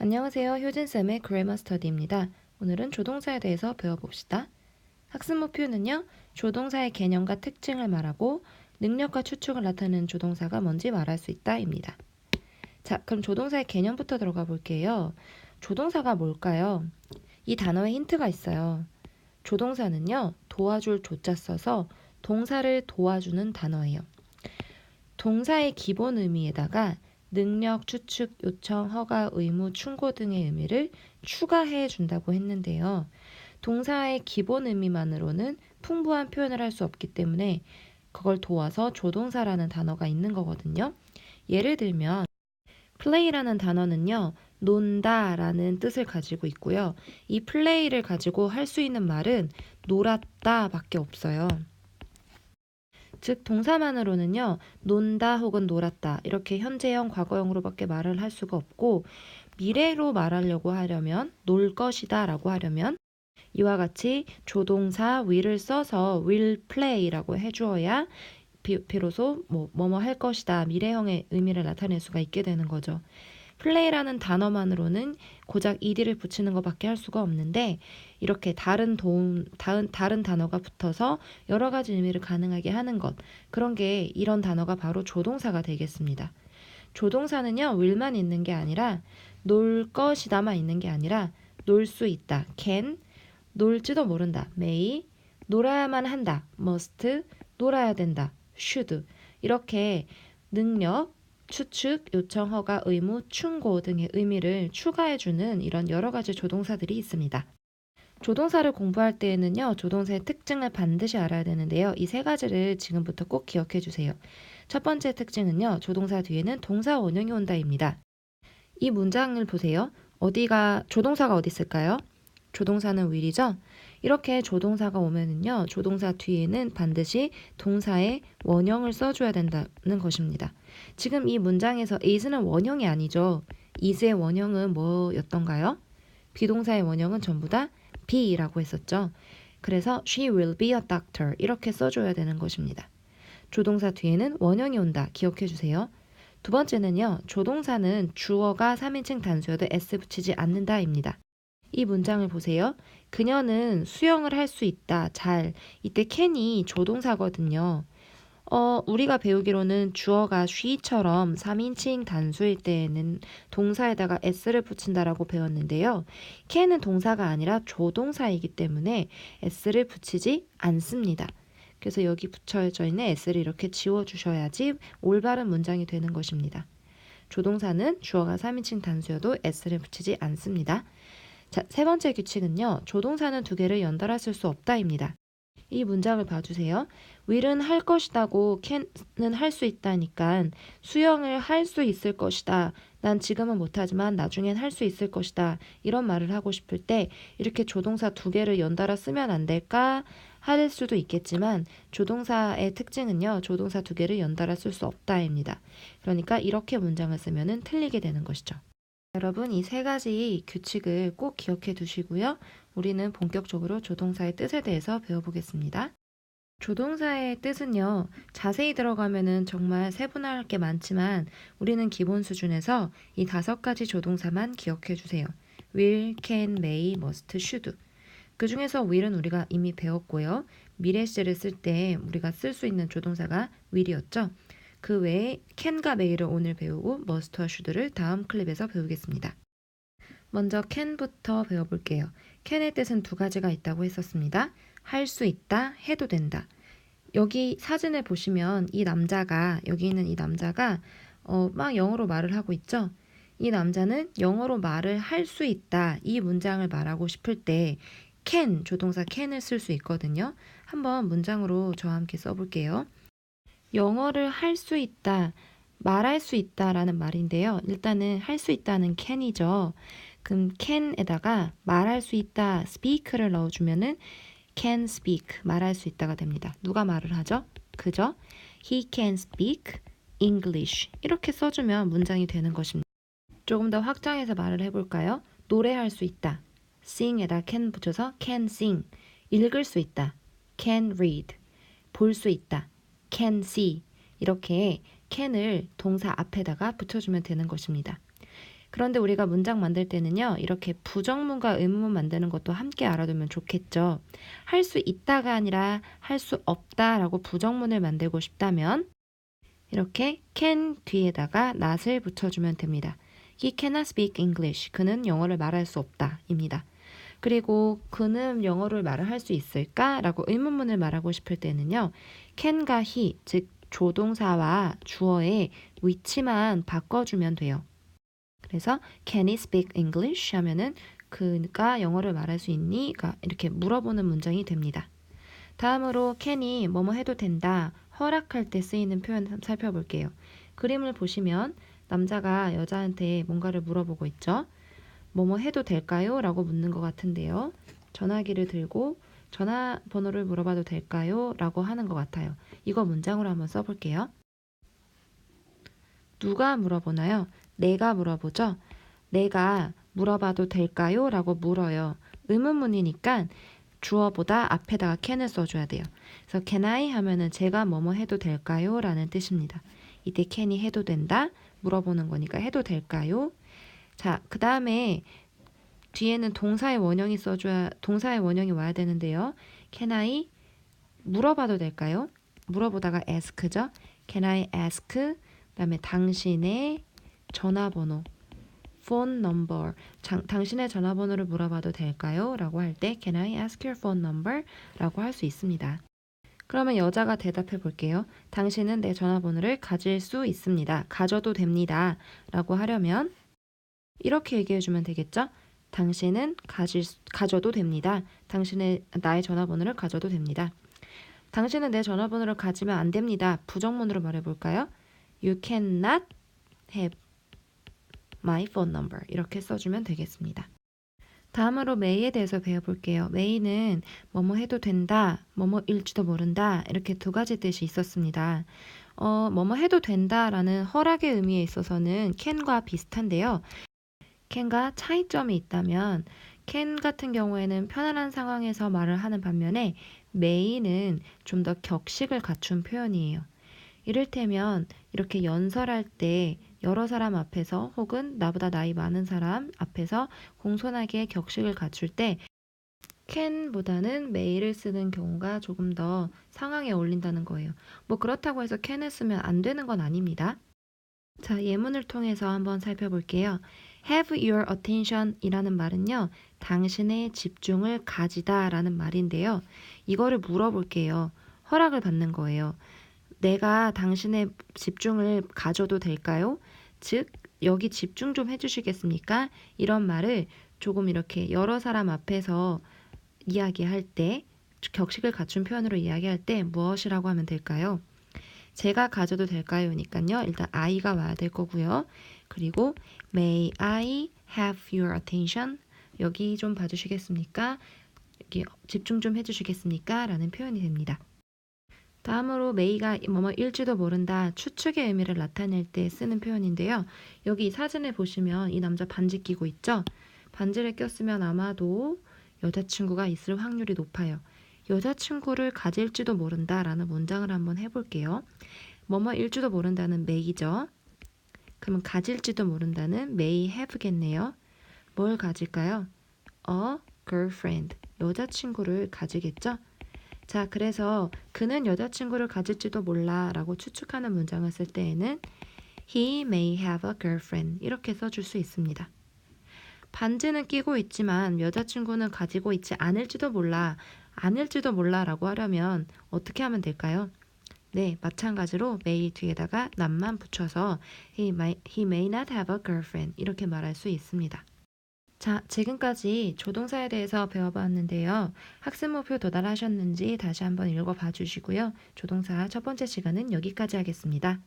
안녕하세요. 효진쌤의 그래머 스터디입니다. 오늘은 조동사에 대해서 배워봅시다. 학습 목표는요, 조동사의 개념과 특징을 말하고 능력과 추측을 나타내는 조동사가 뭔지 말할 수 있다입니다. 자, 그럼 조동사의 개념부터 들어가 볼게요. 조동사가 뭘까요? 이 단어에 힌트가 있어요. 조동사는요, 도와줄 조자 써서 동사를 도와주는 단어예요. 동사의 기본 의미에다가 능력, 추측, 요청, 허가, 의무, 충고 등의 의미를 추가해 준다고 했는데요. 동사의 기본 의미만으로는 풍부한 표현을 할 수 없기 때문에 그걸 도와서 조동사라는 단어가 있는 거거든요. 예를 들면 play라는 단어는요, 논다라는 뜻을 가지고 있고요. 이 play를 가지고 할 수 있는 말은 놀았다 밖에 없어요. 즉 동사만으로는요, 논다 혹은 놀았다 이렇게 현재형, 과거형으로밖에 말을 할 수가 없고 미래로 말하려고 하려면 놀 것이다 라고 하려면 이와 같이 조동사 will을 써서 will play라고 해주어야 비로소 뭐뭐 할 것이다 미래형의 의미를 나타낼 수가 있게 되는 거죠. 플레이라는 단어만으로는 고작 ed를 붙이는 것밖에 할 수가 없는데 이렇게 다른 단어가 붙어서 여러 가지 의미를 가능하게 하는 것, 그런 게 이런 단어가 바로 조동사가 되겠습니다. 조동사는요, will만 있는 게 아니라 놀 것이다만 있는 게 아니라 놀 수 있다, can, 놀지도 모른다, may, 놀아야만 한다, must, 놀아야 된다, should, 이렇게 능력, 추측, 요청, 허가, 의무, 충고 등의 의미를 추가해주는 이런 여러 가지 조동사들이 있습니다. 조동사를 공부할 때에는요, 조동사의 특징을 반드시 알아야 되는데요. 이 세 가지를 지금부터 꼭 기억해 주세요. 첫 번째 특징은요, 조동사 뒤에는 동사 원형이 온다입니다. 이 문장을 보세요. 조동사가 어디 있을까요? 조동사는 will이죠? 이렇게 조동사가 오면은요, 조동사 뒤에는 반드시 동사의 원형을 써줘야 된다는 것입니다. 지금 이 문장에서 is는 원형이 아니죠. is의 원형은 뭐였던가요? 비동사의 원형은 전부 다 be라고 했었죠. 그래서 she will be a doctor 이렇게 써줘야 되는 것입니다. 조동사 뒤에는 원형이 온다. 기억해 주세요. 두 번째는요, 조동사는 주어가 3인칭 단수여도 s 붙이지 않는다입니다. 이 문장을 보세요. 그녀는 수영을 할 수 있다. 잘. 이때 can이 조동사거든요. 우리가 배우기로는 주어가 she처럼 3인칭 단수일 때에는 동사에다가 s를 붙인다라고 배웠는데요. can은 동사가 아니라 조동사이기 때문에 s를 붙이지 않습니다. 그래서 여기 붙여져 있는 s를 이렇게 지워주셔야지 올바른 문장이 되는 것입니다. 조동사는 주어가 3인칭 단수여도 s를 붙이지 않습니다. 자, 세 번째 규칙은요. 조동사는 두 개를 연달아 쓸 수 없다입니다. 이 문장을 봐주세요. will은 할 것이다고 can은 할 수 있다니까 수영을 할 수 있을 것이다. 난 지금은 못하지만 나중엔 할 수 있을 것이다. 이런 말을 하고 싶을 때 이렇게 조동사 두 개를 연달아 쓰면 안 될까? 할 수도 있겠지만 조동사의 특징은요. 조동사 두 개를 연달아 쓸 수 없다입니다. 그러니까 이렇게 문장을 쓰면 틀리게 되는 것이죠. 여러분, 이 세 가지 규칙을 꼭 기억해 두시고요. 우리는 본격적으로 조동사의 뜻에 대해서 배워보겠습니다. 조동사의 뜻은요, 자세히 들어가면은 정말 세분화할 게 많지만 우리는 기본 수준에서 이 5가지 조동사만 기억해 주세요. will, can, may, must, should. 그 중에서 will은 우리가 이미 배웠고요. 미래 시제를 쓸 때 우리가 쓸 수 있는 조동사가 will이었죠. 그 외에 can과 may를 오늘 배우고 must와 should를 다음 클립에서 배우겠습니다. 먼저 can부터 배워볼게요. can의 뜻은 두 가지가 있다고 했었습니다. 할 수 있다, 해도 된다. 여기 사진을 보시면 여기 있는 이 남자가 막 영어로 말을 하고 있죠. 이 남자는 영어로 말을 할 수 있다. 이 문장을 말하고 싶을 때 can, 조동사 can을 쓸 수 있거든요. 한번 문장으로 저와 함께 써볼게요. 영어를 할 수 있다, 말할 수 있다라는 말인데요. 일단은 할 수 있다는 can이죠. 그럼 can에다가 말할 수 있다, speak를 넣어주면은 can speak, 말할 수 있다가 됩니다. 누가 말을 하죠? 그죠? He can speak English. 이렇게 써주면 문장이 되는 것입니다. 조금 더 확장해서 말을 해볼까요? 노래할 수 있다. sing에다 can 붙여서 can sing. 읽을 수 있다. can read. 볼 수 있다. can see. 이렇게 can을 동사 앞에다가 붙여주면 되는 것입니다. 그런데 우리가 문장 만들 때는요, 이렇게 부정문과 의문문 만드는 것도 함께 알아두면 좋겠죠. 할 수 있다가 아니라 할 수 없다라고 부정문을 만들고 싶다면 이렇게 can 뒤에다가 not을 붙여주면 됩니다. He cannot speak English. 그는 영어를 말할 수 없다 입니다. 그리고 그는 영어를 말을 할 수 있을까? 라고 의문문을 말하고 싶을 때는요. can과 he, 즉 조동사와 주어의 위치만 바꿔주면 돼요. 그래서 can he speak English? 하면은 그가 영어를 말할 수 있니? 이렇게 물어보는 문장이 됩니다. 다음으로 can이 뭐뭐 해도 된다, 허락할 때 쓰이는 표현 살펴볼게요. 그림을 보시면 남자가 여자한테 뭔가를 물어보고 있죠. 뭐뭐 해도 될까요? 라고 묻는 것 같은데요. 전화기를 들고 전화번호를 물어봐도 될까요? 라고 하는 것 같아요. 이거 문장으로 한번 써볼게요. 누가 물어보나요? 내가 물어보죠. 내가 물어봐도 될까요? 라고 물어요. 의문문이니까 주어보다 앞에다가 can을 써줘야 돼요. 그래서 can I 하면은 제가 뭐뭐 해도 될까요? 라는 뜻입니다. 이때 can이 해도 된다? 물어보는 거니까 해도 될까요? 자, 그 다음에 뒤에는 동사의 원형이 와야 되는데요. Can I 물어봐도 될까요? 물어보다가 ask죠. Can I ask? 그 다음에 당신의 전화번호, phone number. 당신의 전화번호를 물어봐도 될까요? 라고 할 때 Can I ask your phone number? 라고 할 수 있습니다. 그러면 여자가 대답해 볼게요. 당신은 내 전화번호를 가질 수 있습니다. 가져도 됩니다. 라고 하려면 이렇게 얘기해 주면 되겠죠? 당신은 가져도 됩니다. 나의 전화번호를 가져도 됩니다. 당신은 내 전화번호를 가지면 안 됩니다. 부정문으로 말해볼까요? You cannot have my phone number. 이렇게 써주면 되겠습니다. 다음으로 may에 대해서 배워볼게요. may는 뭐뭐 해도 된다, 뭐뭐일지도 모른다 이렇게 두 가지 뜻이 있었습니다. 뭐뭐 해도 된다라는 허락의 의미에 있어서는 can과 비슷한데요. can과 차이점이 있다면 can 같은 경우에는 편안한 상황에서 말을 하는 반면에 may는 좀 더 격식을 갖춘 표현이에요. 이를테면 이렇게 연설할 때 여러 사람 앞에서 혹은 나보다 나이 많은 사람 앞에서 공손하게 격식을 갖출 때 can보다는 may를 쓰는 경우가 조금 더 상황에 어울린다는 거예요. 뭐 그렇다고 해서 can을 쓰면 안 되는 건 아닙니다. 자, 예문을 통해서 한번 살펴볼게요. have your attention 이라는 말은요, 당신의 집중을 가지다 라는 말인데요. 이거를 물어볼게요. 허락을 받는 거예요. 내가 당신의 집중을 가져도 될까요? 즉, 여기 집중 좀 해주시겠습니까? 이런 말을 조금 이렇게 여러 사람 앞에서 이야기할 때, 격식을 갖춘 표현으로 이야기할 때 무엇이라고 하면 될까요? 제가 가져도 될까요? 니까요. 일단 I가 와야 될 거고요. 그리고 May I have your attention? 여기 좀 봐주시겠습니까? 여기 집중 좀 해주시겠습니까? 라는 표현이 됩니다. 다음으로 may가 뭐뭐일지도 모른다, 추측의 의미를 나타낼 때 쓰는 표현인데요. 여기 사진을 보시면 이 남자 반지 끼고 있죠? 반지를 꼈으면 아마도 여자친구가 있을 확률이 높아요. 여자친구를 가질지도 모른다라는 문장을 한번 해볼게요. 뭐뭐일지도 모른다는 may죠. 그러면 가질지도 모른다는 may have겠네요. 뭘 가질까요? A girlfriend, 여자친구를 가지겠죠? 자, 그래서 그는 여자친구를 가질지도 몰라 라고 추측하는 문장을 쓸 때에는 He may have a girlfriend 이렇게 써줄 수 있습니다. 반지는 끼고 있지만 여자친구는 가지고 있지 않을지도 몰라 라고 하려면 어떻게 하면 될까요? 네, 마찬가지로 may 뒤에다가 not만 붙여서 he may not have a girlfriend 이렇게 말할 수 있습니다. 자, 지금까지 조동사에 대해서 배워봤는데요. 학습 목표 도달하셨는지 다시 한번 읽어봐 주시고요. 조동사 첫 번째 시간은 여기까지 하겠습니다.